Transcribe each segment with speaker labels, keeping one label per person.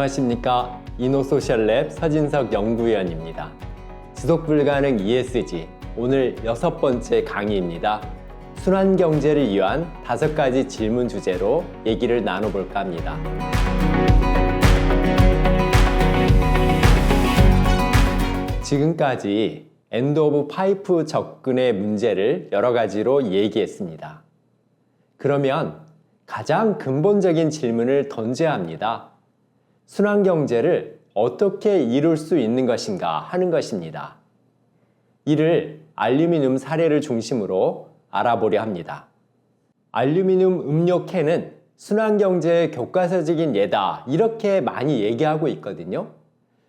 Speaker 1: 안녕하십니까. 이노소셜랩 서진석 연구위원입니다. 지속불가능 ESG 오늘 6번째 강의입니다. 순환경제를 위한 5가지 질문 주제로 얘기를 나눠볼까 합니다. 지금까지 엔드 오브 파이프 접근의 문제를 여러 가지로 얘기했습니다. 그러면 가장 근본적인 질문을 던져야 합니다. 순환경제를 어떻게 이룰 수 있는 것인가 하는 것입니다. 이를 알루미늄 사례를 중심으로 알아보려 합니다. 알루미늄 음료 캔은 순환경제의 교과서적인 예다 이렇게 많이 얘기하고 있거든요.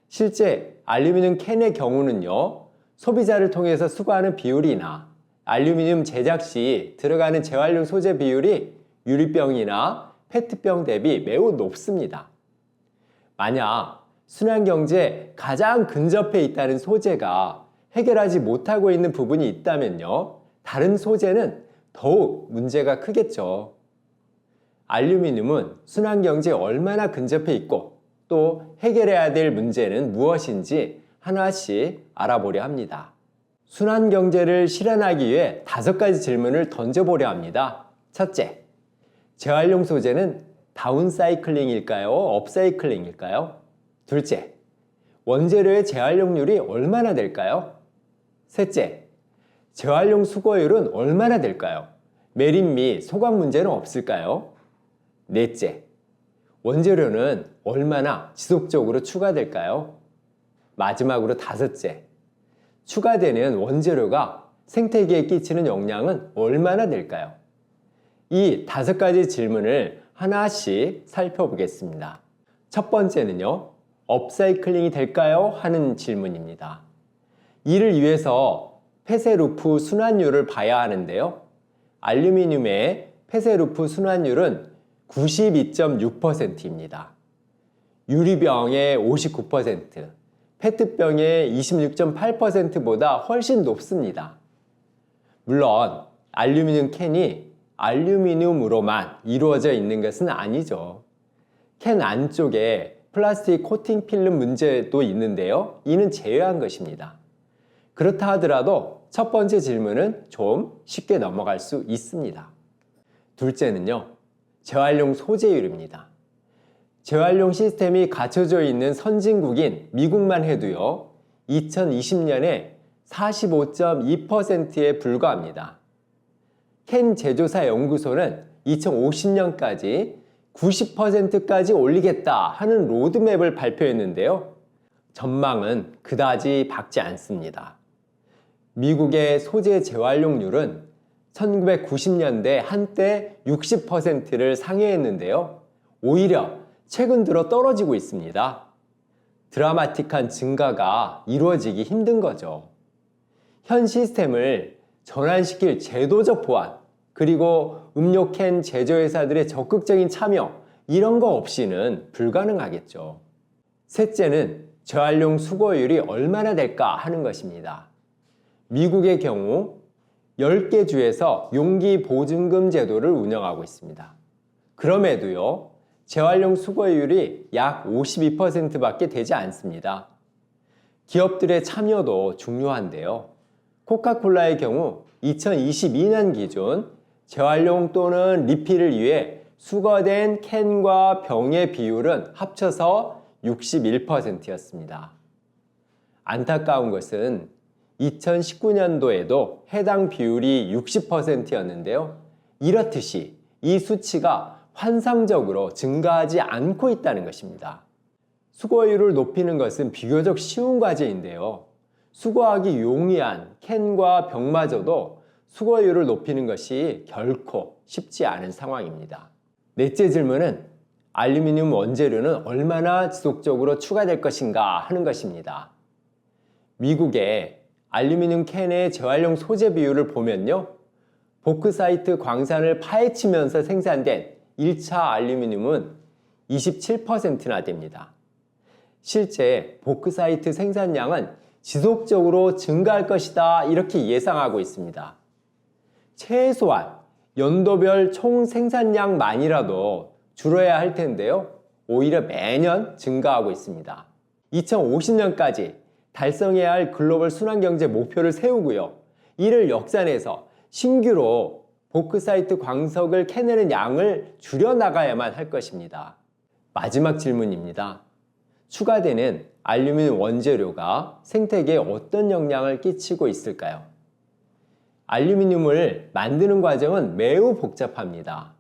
Speaker 1: 실제 알루미늄 캔의 경우는요, 소비자를 통해서 수거하는 비율이나 알루미늄 제작 시 들어가는 재활용 소재 비율이 유리병이나 페트병 대비 매우 높습니다. 만약 순환경제에 가장 근접해 있다는 소재가 해결하지 못하고 있는 부분이 있다면요, 다른 소재는 더욱 문제가 크겠죠. 알루미늄은 순환경제에 얼마나 근접해 있고 또 해결해야 될 문제는 무엇인지 하나씩 알아보려 합니다. 순환경제를 실현하기 위해 5가지 질문을 던져보려 합니다. 첫째, 재활용 소재는 다운사이클링일까요? 업사이클링일까요? 둘째, 원재료의 재활용률이 얼마나 될까요? 셋째, 재활용 수거율은 얼마나 될까요? 매립 및 소각 문제는 없을까요? 넷째, 원재료는 얼마나 지속적으로 추가될까요? 마지막으로 5째, 추가되는 원재료가 생태계에 끼치는 영향은 얼마나 될까요? 이 5가지 질문을 하나씩 살펴보겠습니다. 첫 번째는요, 업사이클링이 될까요? 하는 질문입니다. 이를 위해서 폐쇄 루프 순환율을 봐야 하는데요. 알루미늄의 폐쇄 루프 순환율은 92.6%입니다. 유리병의 59%, 페트병의 26.8%보다 훨씬 높습니다. 물론 알루미늄 캔이 알루미늄으로만 이루어져 있는 것은 아니죠. 캔 안쪽에 플라스틱 코팅 필름 문제도 있는데요. 이는 제외한 것입니다. 그렇다 하더라도 첫 번째 질문은 좀 쉽게 넘어갈 수 있습니다. 둘째는요, 재활용 소재율입니다. 재활용 시스템이 갖춰져 있는 선진국인 미국만 해도요, 2020년에 45.2%에 불과합니다. 캔 제조사 연구소는 2050년까지 90%까지 올리겠다 하는 로드맵을 발표했는데요. 전망은 그다지 밝지 않습니다. 미국의 소재 재활용률은 1990년대 한때 60%를 상회했는데요. 오히려 최근 들어 떨어지고 있습니다. 드라마틱한 증가가 이루어지기 힘든 거죠. 현 시스템을 전환시킬 제도적 보완, 그리고 음료 캔 제조회사들의 적극적인 참여, 이런 거 없이는 불가능하겠죠. 셋째는 재활용 수거율이 얼마나 될까 하는 것입니다. 미국의 경우 10개 주에서 용기 보증금 제도를 운영하고 있습니다. 그럼에도요, 재활용 수거율이 약 52%밖에 되지 않습니다. 기업들의 참여도 중요한데요. 코카콜라의 경우 2022년 기준 재활용 또는 리필을 위해 수거된 캔과 병의 비율은 합쳐서 61%였습니다. 안타까운 것은 2019년도에도 해당 비율이 60%였는데요. 이렇듯이 이 수치가 환상적으로 증가하지 않고 있다는 것입니다. 수거율을 높이는 것은 비교적 쉬운 과제인데요. 수거하기 용이한 캔과 병마저도 수거율을 높이는 것이 결코 쉽지 않은 상황입니다. 넷째 질문은 알루미늄 원재료는 얼마나 지속적으로 추가될 것인가 하는 것입니다. 미국의 알루미늄 캔의 재활용 소재 비율을 보면요, 보크사이트 광산을 파헤치면서 생산된 1차 알루미늄은 27%나 됩니다. 실제 보크사이트 생산량은 지속적으로 증가할 것이다 이렇게 예상하고 있습니다. 최소한 연도별 총 생산량만이라도 줄어야 할 텐데요. 오히려 매년 증가하고 있습니다. 2050년까지 달성해야 할 글로벌 순환경제 목표를 세우고요. 이를 역산해서 신규로 보크사이트 광석을 캐내는 양을 줄여나가야만 할 것입니다. 마지막 질문입니다. 추가되는 알루미늄 원재료가 생태계에 어떤 영향을 끼치고 있을까요? 알루미늄을 만드는 과정은 매우 복잡합니다.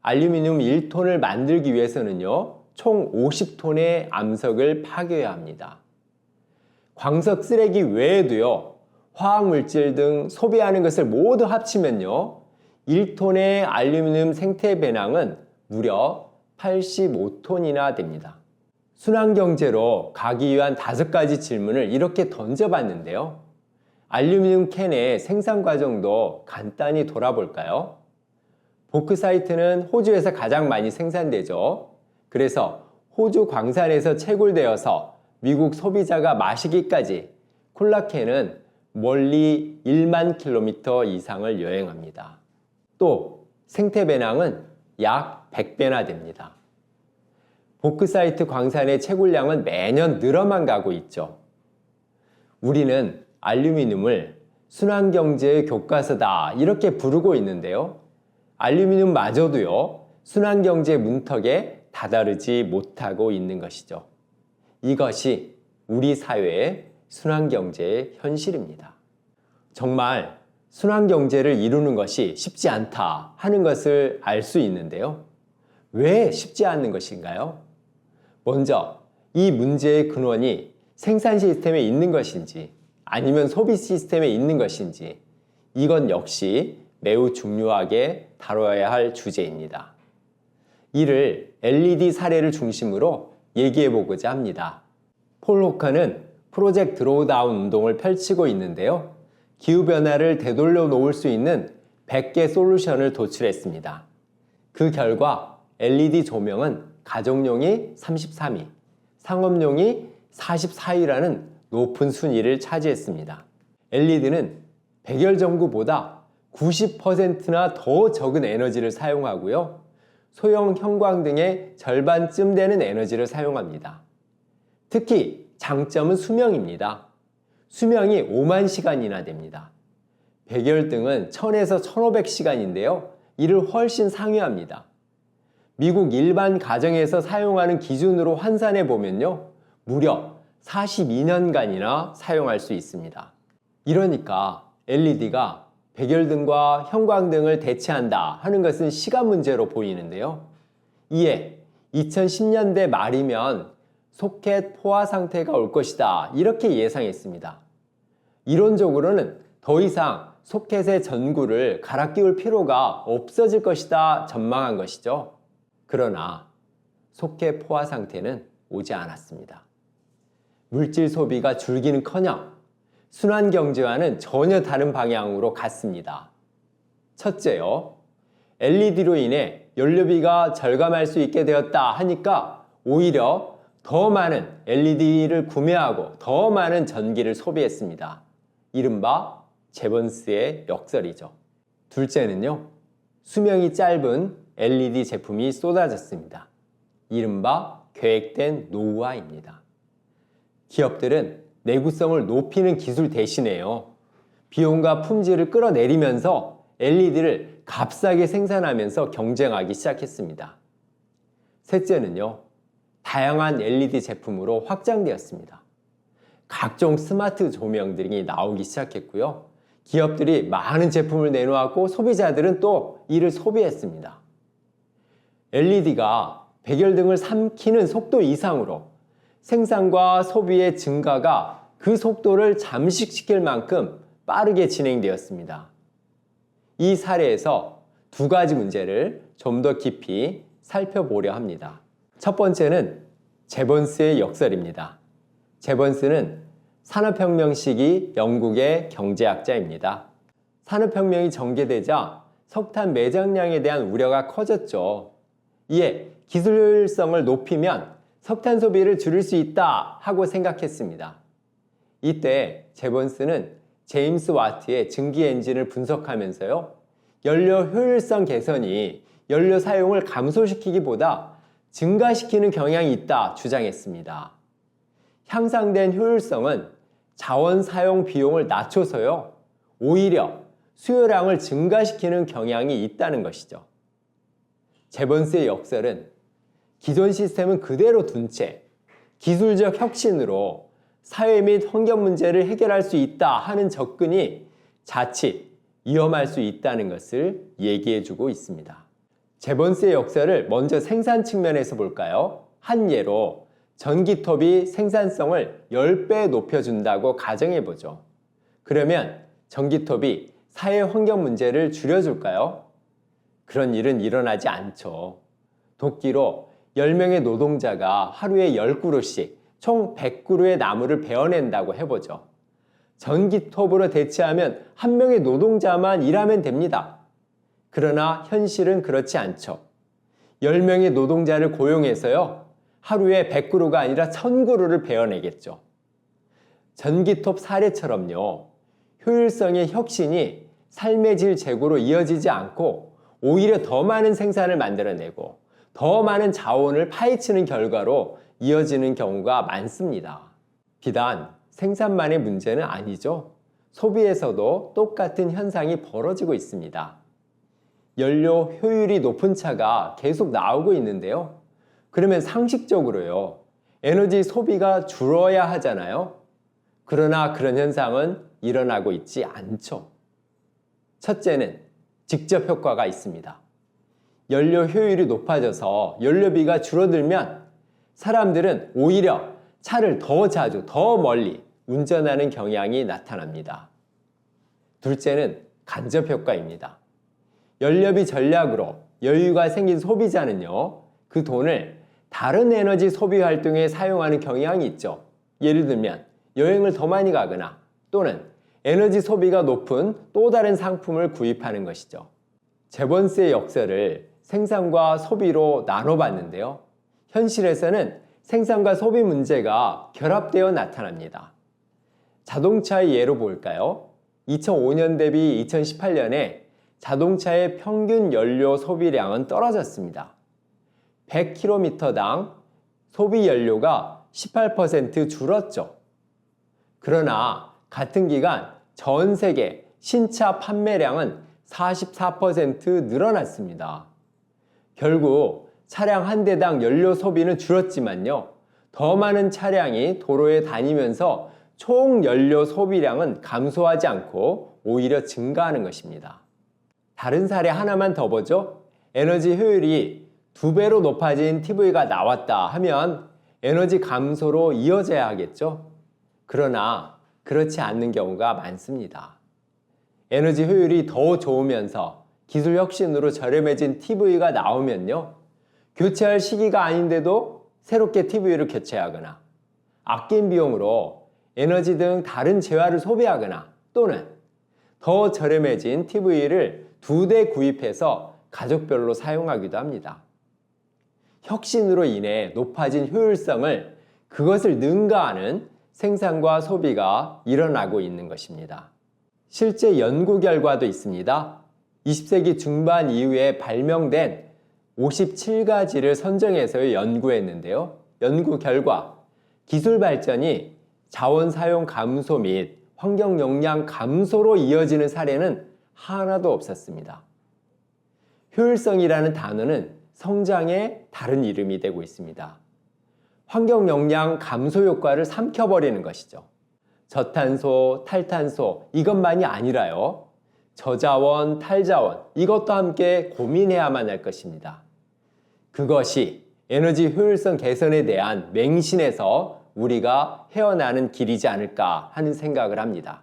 Speaker 1: 알루미늄 1톤을 만들기 위해서는요, 총 50톤의 암석을 파괴해야 합니다. 광석 쓰레기 외에도요, 화학물질 등 소비하는 것을 모두 합치면요, 1톤의 알루미늄 생태 배낭은 무려 85톤이나 됩니다. 순환경제로 가기 위한 5가지 질문을 이렇게 던져봤는데요. 알루미늄 캔의 생산 과정도 간단히 돌아볼까요? 보크사이트는 호주에서 가장 많이 생산되죠. 그래서 호주 광산에서 채굴되어서 미국 소비자가 마시기까지 콜라캔은 멀리 1만 킬로미터 이상을 여행합니다. 또 생태 배낭은 약 100배나 됩니다. 보크사이트 광산의 채굴량은 매년 늘어만 가고 있죠. 우리는 알루미늄을 순환경제의 교과서다 이렇게 부르고 있는데요. 알루미늄마저도요, 순환경제 문턱에 다다르지 못하고 있는 것이죠. 이것이 우리 사회의 순환경제의 현실입니다. 정말 순환경제를 이루는 것이 쉽지 않다 하는 것을 알 수 있는데요. 왜 쉽지 않는 것인가요? 먼저 이 문제의 근원이 생산 시스템에 있는 것인지 아니면 소비 시스템에 있는 것인지 이건 역시 매우 중요하게 다뤄야 할 주제입니다. 이를 LED 사례를 중심으로 얘기해 보고자 합니다. 폴 호커는 프로젝트 드로우다운 운동을 펼치고 있는데요. 기후변화를 되돌려 놓을 수 있는 100개 솔루션을 도출했습니다. 그 결과 LED 조명은 가정용이 33위, 상업용이 44위라는 높은 순위를 차지했습니다. LED는 백열전구보다 90%나 더 적은 에너지를 사용하고요. 소형 형광등의 절반쯤 되는 에너지를 사용합니다. 특히 장점은 수명입니다. 수명이 5만 시간이나 됩니다. 백열등은 1000에서 1500시간인데요. 이를 훨씬 상회합니다. 미국 일반 가정에서 사용하는 기준으로 환산해 보면요, 무려 42년간이나 사용할 수 있습니다. 이러니까 LED가 백열등과 형광등을 대체한다 하는 것은 시간 문제로 보이는데요. 이에 2010년대 말이면 소켓 포화 상태가 올 것이다 이렇게 예상했습니다. 이론적으로는 더 이상 소켓의 전구를 갈아 끼울 필요가 없어질 것이다 전망한 것이죠. 그러나 소켓 포화 상태는 오지 않았습니다. 물질 소비가 줄기는커녕 순환경제와는 전혀 다른 방향으로 갔습니다. 첫째요, LED로 인해 연료비가 절감할 수 있게 되었다 하니까 오히려 더 많은 LED를 구매하고 더 많은 전기를 소비했습니다. 이른바 제번스의 역설이죠. 둘째는요, 수명이 짧은 LED 제품이 쏟아졌습니다. 이른바 계획된 노후화입니다. 기업들은 내구성을 높이는 기술 대신에요, 비용과 품질을 끌어내리면서 LED를 값싸게 생산하면서 경쟁하기 시작했습니다. 셋째는요, 다양한 LED 제품으로 확장되었습니다. 각종 스마트 조명들이 나오기 시작했고요. 기업들이 많은 제품을 내놓았고 소비자들은 또 이를 소비했습니다. LED가 백열등을 삼키는 속도 이상으로 생산과 소비의 증가가 그 속도를 잠식시킬 만큼 빠르게 진행되었습니다. 이 사례에서 두 가지 문제를 좀 더 깊이 살펴보려 합니다. 첫 번째는 제번스의 역설입니다. 제번스는 산업혁명 시기 영국의 경제학자입니다. 산업혁명이 전개되자 석탄 매장량에 대한 우려가 커졌죠. 이에 기술 효율성을 높이면 석탄 소비를 줄일 수 있다 하고 생각했습니다. 이때 제번스는 제임스 와트의 증기 엔진을 분석하면서요, 연료 효율성 개선이 연료 사용을 감소시키기보다 증가시키는 경향이 있다 주장했습니다. 향상된 효율성은 자원 사용 비용을 낮춰서요, 오히려 수요량을 증가시키는 경향이 있다는 것이죠. 제번스의 역설은 기존 시스템은 그대로 둔 채 기술적 혁신으로 사회 및 환경 문제를 해결할 수 있다 하는 접근이 자칫 위험할 수 있다는 것을 얘기해주고 있습니다. 제번스의 역설을 먼저 생산 측면에서 볼까요? 한 예로 전기톱이 생산성을 10배 높여준다고 가정해보죠. 그러면 전기톱이 사회 환경 문제를 줄여줄까요? 그런 일은 일어나지 않죠. 도끼로 10명의 노동자가 하루에 10그루씩 총 100그루의 나무를 베어낸다고 해보죠. 전기톱으로 대체하면 한 명의 노동자만 일하면 됩니다. 그러나 현실은 그렇지 않죠. 10명의 노동자를 고용해서요, 하루에 100그루가 아니라 1000그루를 베어내겠죠. 전기톱 사례처럼요, 효율성의 혁신이 삶의 질 제고로 이어지지 않고 오히려 더 많은 생산을 만들어내고 더 많은 자원을 파헤치는 결과로 이어지는 경우가 많습니다. 비단 생산만의 문제는 아니죠. 소비에서도 똑같은 현상이 벌어지고 있습니다. 연료 효율이 높은 차가 계속 나오고 있는데요. 그러면 상식적으로요, 에너지 소비가 줄어야 하잖아요. 그러나 그런 현상은 일어나고 있지 않죠. 첫째는 직접 효과가 있습니다. 연료 효율이 높아져서 연료비가 줄어들면 사람들은 오히려 차를 더 자주, 더 멀리 운전하는 경향이 나타납니다. 둘째는 간접 효과입니다. 연료비 전략으로 여유가 생긴 소비자는요, 그 돈을 다른 에너지 소비 활동에 사용하는 경향이 있죠. 예를 들면 여행을 더 많이 가거나 또는 에너지 소비가 높은 또 다른 상품을 구입하는 것이죠. 제번스의 역설을 생산과 소비로 나눠봤는데요. 현실에서는 생산과 소비 문제가 결합되어 나타납니다. 자동차의 예로 볼까요? 2005년 대비 2018년에 자동차의 평균 연료 소비량은 떨어졌습니다. 100km당 소비 연료가 18% 줄었죠. 그러나 같은 기간 전 세계 신차 판매량은 44% 늘어났습니다. 결국 차량 한 대당 연료 소비는 줄었지만요, 더 많은 차량이 도로에 다니면서 총 연료 소비량은 감소하지 않고 오히려 증가하는 것입니다. 다른 사례 하나만 더 보죠. 에너지 효율이 2배로 높아진 TV가 나왔다 하면 에너지 감소로 이어져야 하겠죠. 그러나 그렇지 않는 경우가 많습니다. 에너지 효율이 더 좋으면서 기술 혁신으로 저렴해진 TV가 나오면요, 교체할 시기가 아닌데도 새롭게 TV를 교체하거나 아낀 비용으로 에너지 등 다른 재화를 소비하거나 또는 더 저렴해진 TV를 2대 구입해서 가족별로 사용하기도 합니다. 혁신으로 인해 높아진 효율성을 그것을 능가하는 생산과 소비가 일어나고 있는 것입니다. 실제 연구 결과도 있습니다. 20세기 중반 이후에 발명된 57가지를 선정해서 연구했는데요. 연구 결과 기술 발전이 자원 사용 감소 및 환경 영향 감소로 이어지는 사례는 하나도 없었습니다. 효율성이라는 단어는 성장의 다른 이름이 되고 있습니다. 환경 영향 감소 효과를 삼켜버리는 것이죠. 저탄소, 탈탄소 이것만이 아니라요, 저자원, 탈자원 이것도 함께 고민해야만 할 것입니다. 그것이 에너지 효율성 개선에 대한 맹신에서 우리가 헤어나는 길이지 않을까 하는 생각을 합니다.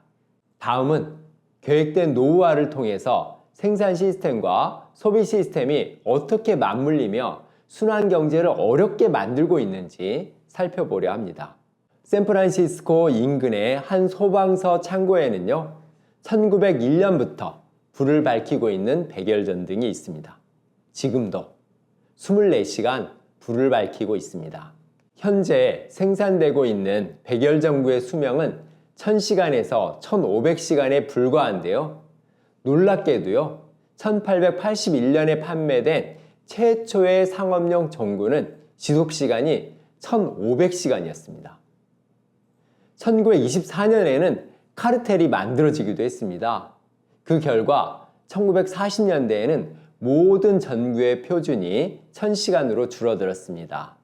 Speaker 1: 다음은 계획된 노후화를 통해서 생산 시스템과 소비 시스템이 어떻게 맞물리며 순환 경제를 어렵게 만들고 있는지 살펴보려 합니다. 샌프란시스코 인근의 한 소방서 창고에는요, 1901년부터 불을 밝히고 있는 백열전등이 있습니다. 지금도 24시간 불을 밝히고 있습니다. 현재 생산되고 있는 백열전구의 수명은 1000시간에서 1500시간에 불과한데요. 놀랍게도요, 1881년에 판매된 최초의 상업용 전구는 지속시간이 1500시간이었습니다. 1924년에는 카르텔이 만들어지기도 했습니다. 그 결과 1940년대에는 모든 전구의 표준이 1000시간으로 줄어들었습니다.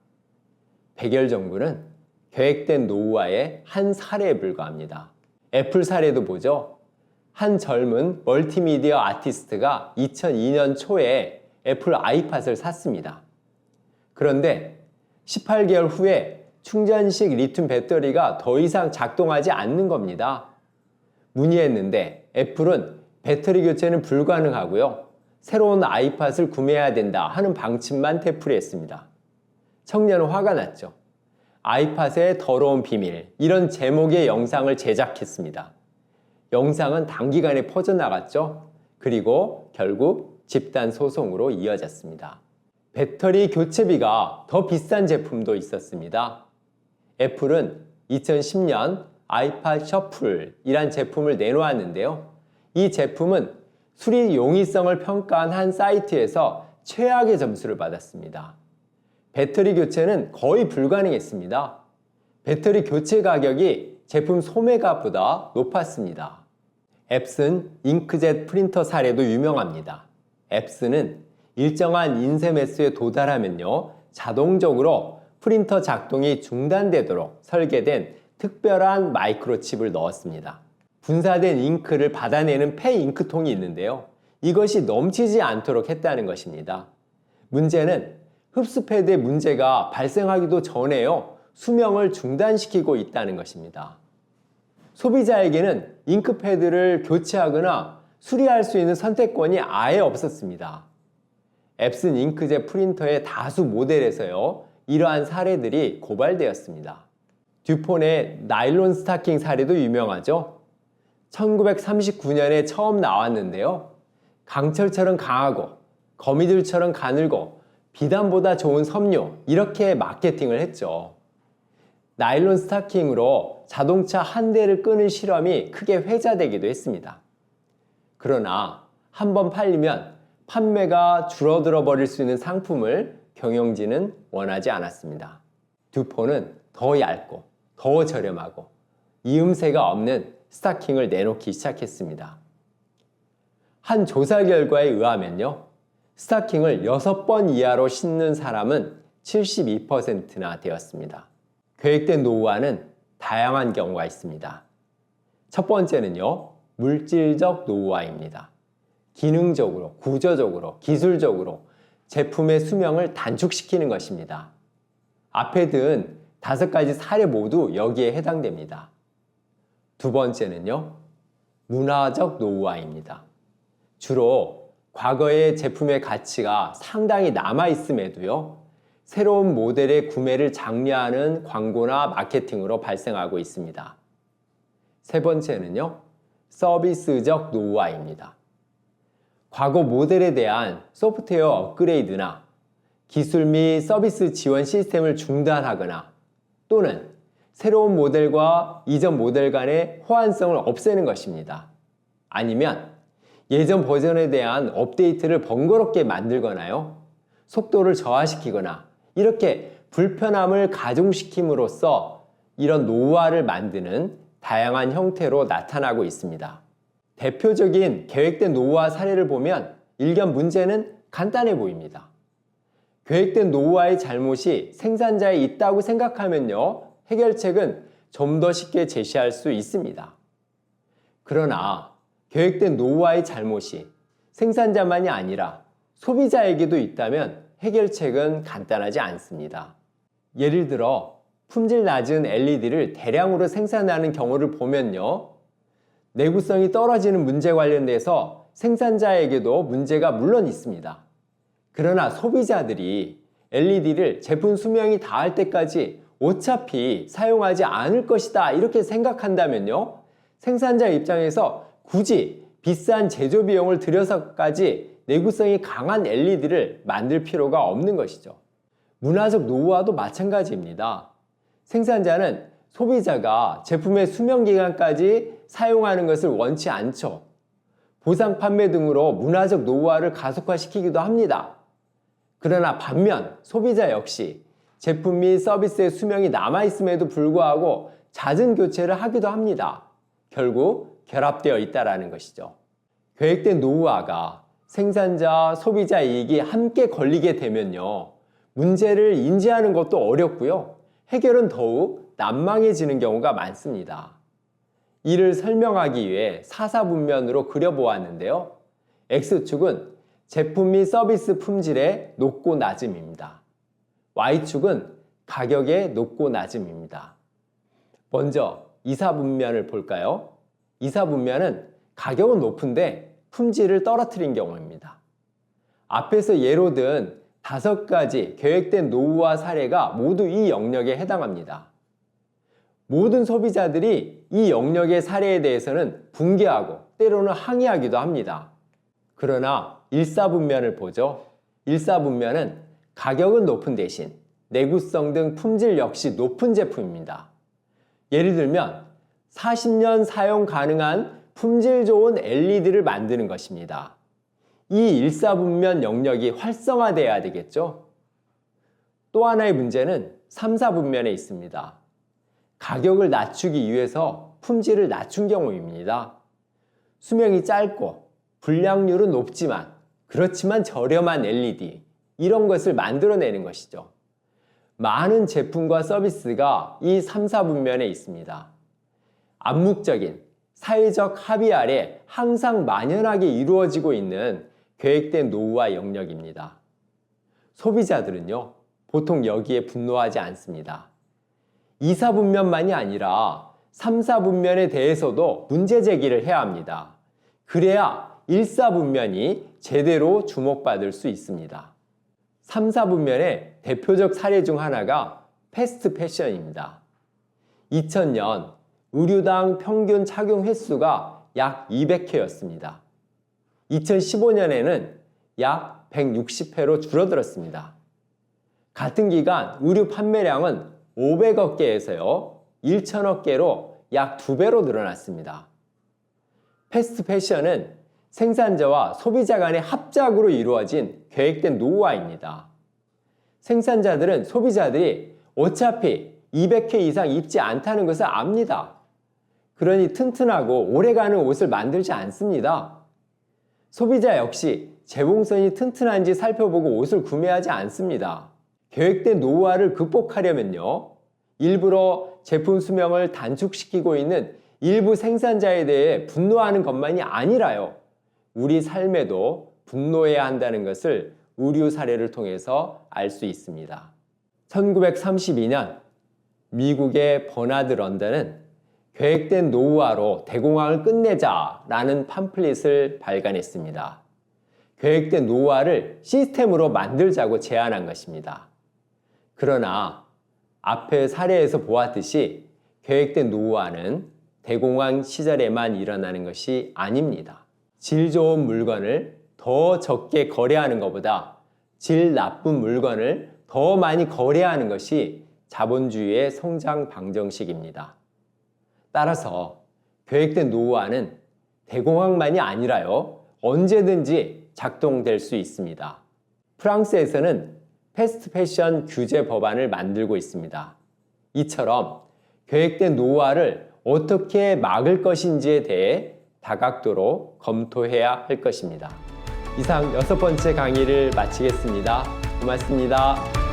Speaker 1: 백열 정부는 계획된 노후화의 한 사례에 불과합니다. 애플 사례도 보죠. 한 젊은 멀티미디어 아티스트가 2002년 초에 애플 아이팟을 샀습니다. 그런데 18개월 후에 충전식 리튬 배터리가 더 이상 작동하지 않는 겁니다. 문의했는데 애플은 배터리 교체는 불가능하고요. 새로운 아이팟을 구매해야 된다 하는 방침만 되풀이했습니다. 청년은 화가 났죠. 아이팟의 더러운 비밀, 이런 제목의 영상을 제작했습니다. 영상은 단기간에 퍼져나갔죠. 그리고 결국 집단 소송으로 이어졌습니다. 배터리 교체비가 더 비싼 제품도 있었습니다. 애플은 2010년 아이팟 셔플이란 제품을 내놓았는데요. 이 제품은 수리 용이성을 평가한 한 사이트에서 최악의 점수를 받았습니다. 배터리 교체는 거의 불가능했습니다. 배터리 교체 가격이 제품 소매가보다 높았습니다. 앱슨 잉크젯 프린터 사례도 유명합니다. 앱슨은 일정한 인쇄 매수에 도달하면요, 자동적으로 프린터 작동이 중단되도록 설계된 특별한 마이크로칩을 넣었습니다. 분사된 잉크를 받아내는 폐 잉크통이 있는데요. 이것이 넘치지 않도록 했다는 것입니다. 문제는 흡수 패드의 문제가 발생하기도 전에요, 수명을 중단시키고 있다는 것입니다. 소비자에게는 잉크 패드를 교체하거나 수리할 수 있는 선택권이 아예 없었습니다. 앱슨 잉크젯 프린터의 다수 모델에서요, 이러한 사례들이 고발되었습니다. 듀폰의 나일론 스타킹 사례도 유명하죠. 1939년에 처음 나왔는데요. 강철처럼 강하고 거미줄처럼 가늘고 비단보다 좋은 섬유, 이렇게 마케팅을 했죠. 나일론 스타킹으로 자동차 한 대를 끄는 실험이 크게 회자되기도 했습니다. 그러나 한번 팔리면 판매가 줄어들어 버릴 수 있는 상품을 경영진은 원하지 않았습니다. 듀폰은 더 얇고 더 저렴하고 이음새가 없는 스타킹을 내놓기 시작했습니다. 한 조사 결과에 의하면요, 스타킹을 6번 이하로 신는 사람은 72%나 되었습니다. 계획된 노후화는 다양한 경우가 있습니다. 첫 번째는요, 물질적 노후화입니다. 기능적으로, 구조적으로, 기술적으로 제품의 수명을 단축시키는 것입니다. 앞에 든 5가지 사례 모두 여기에 해당됩니다. 두 번째는요, 문화적 노후화입니다. 주로 과거의 제품의 가치가 상당히 남아있음에도요, 새로운 모델의 구매를 장려하는 광고나 마케팅으로 발생하고 있습니다. 세 번째는요, 서비스적 노후화입니다. 과거 모델에 대한 소프트웨어 업그레이드나 기술 및 서비스 지원 시스템을 중단하거나 또는 새로운 모델과 이전 모델 간의 호환성을 없애는 것입니다. 아니면 예전 버전에 대한 업데이트를 번거롭게 만들거나요, 속도를 저하시키거나 이렇게 불편함을 가중시킴으로써 이런 노후화를 만드는 다양한 형태로 나타나고 있습니다. 대표적인 계획된 노후화 사례를 보면 일견 문제는 간단해 보입니다. 계획된 노후화의 잘못이 생산자에 있다고 생각하면요, 해결책은 좀 더 쉽게 제시할 수 있습니다. 그러나 계획된 노후화의 잘못이 생산자만이 아니라 소비자에게도 있다면 해결책은 간단하지 않습니다. 예를 들어 품질 낮은 LED를 대량으로 생산하는 경우를 보면요, 내구성이 떨어지는 문제 관련돼서 생산자에게도 문제가 물론 있습니다. 그러나 소비자들이 LED를 제품 수명이 다할 때까지 어차피 사용하지 않을 것이다 이렇게 생각한다면요, 생산자 입장에서 굳이 비싼 제조 비용을 들여서까지 내구성이 강한 LED를 만들 필요가 없는 것이죠. 문화적 노후화도 마찬가지입니다. 생산자는 소비자가 제품의 수명 기간까지 사용하는 것을 원치 않죠. 보상 판매 등으로 문화적 노후화를 가속화시키기도 합니다. 그러나 반면 소비자 역시 제품 및 서비스의 수명이 남아있음에도 불구하고 잦은 교체를 하기도 합니다. 결국 결합되어 있다는 것이죠. 계획된 노후화가 생산자, 소비자 이익이 함께 걸리게 되면요, 문제를 인지하는 것도 어렵고요, 해결은 더욱 난망해지는 경우가 많습니다. 이를 설명하기 위해 사사분면으로 그려보았는데요. X축은 제품 및 서비스 품질의 높고 낮음입니다. Y축은 가격의 높고 낮음입니다. 먼저 이사분면을 볼까요? 이사분면은 가격은 높은데 품질을 떨어뜨린 경우입니다. 앞에서 예로 든 5가지 계획된 노후화 사례가 모두 이 영역에 해당합니다. 모든 소비자들이 이 영역의 사례에 대해서는 붕괴하고 때로는 항의하기도 합니다. 그러나 일사분면을 보죠. 일사분면은 가격은 높은 대신 내구성 등 품질 역시 높은 제품입니다. 예를 들면 40년 사용 가능한 품질 좋은 LED를 만드는 것입니다. 이 일사분면 영역이 활성화되어야 되겠죠? 또 하나의 문제는 3사분면에 있습니다. 가격을 낮추기 위해서 품질을 낮춘 경우입니다. 수명이 짧고 불량률은 높지만 그렇지만 저렴한 LED, 이런 것을 만들어내는 것이죠. 많은 제품과 서비스가 이 3사분면에 있습니다. 암묵적인 사회적 합의 아래 항상 만연하게 이루어지고 있는 계획된 노후화 영역입니다. 소비자들은요, 보통 여기에 분노하지 않습니다. 2사분면만이 아니라 3사분면에 대해서도 문제 제기를 해야 합니다. 그래야 1사분면이 제대로 주목받을 수 있습니다. 3사분면의 대표적 사례 중 하나가 패스트 패션입니다. 2000년 의류당 평균 착용 횟수가 약 200회였습니다. 2015년에는 약 160회로 줄어들었습니다. 같은 기간 의류 판매량은 500억 개에서요, 1천억 개로 약 2배로 늘어났습니다. 패스트 패션은 생산자와 소비자 간의 합작으로 이루어진 계획된 노후화입니다. 생산자들은 소비자들이 어차피 200회 이상 입지 않다는 것을 압니다. 그러니 튼튼하고 오래가는 옷을 만들지 않습니다. 소비자 역시 재봉선이 튼튼한지 살펴보고 옷을 구매하지 않습니다. 계획된 노후화를 극복하려면요, 일부러 제품 수명을 단축시키고 있는 일부 생산자에 대해 분노하는 것만이 아니라요, 우리 삶에도 분노해야 한다는 것을 의류 사례를 통해서 알 수 있습니다. 1932년 미국의 버나드 런던은 계획된 노후화로 대공황을 끝내자라는 팜플릿을 발간했습니다. 계획된 노후화를 시스템으로 만들자고 제안한 것입니다. 그러나 앞의 사례에서 보았듯이 계획된 노후화는 대공황 시절에만 일어나는 것이 아닙니다. 질 좋은 물건을 더 적게 거래하는 것보다 질 나쁜 물건을 더 많이 거래하는 것이 자본주의의 성장 방정식입니다. 따라서 계획된 노후화는 대공황만이 아니라요, 언제든지 작동될 수 있습니다. 프랑스에서는 패스트 패션 규제 법안을 만들고 있습니다. 이처럼 계획된 노후화를 어떻게 막을 것인지에 대해 다각도로 검토해야 할 것입니다. 이상 6번째 강의를 마치겠습니다. 고맙습니다.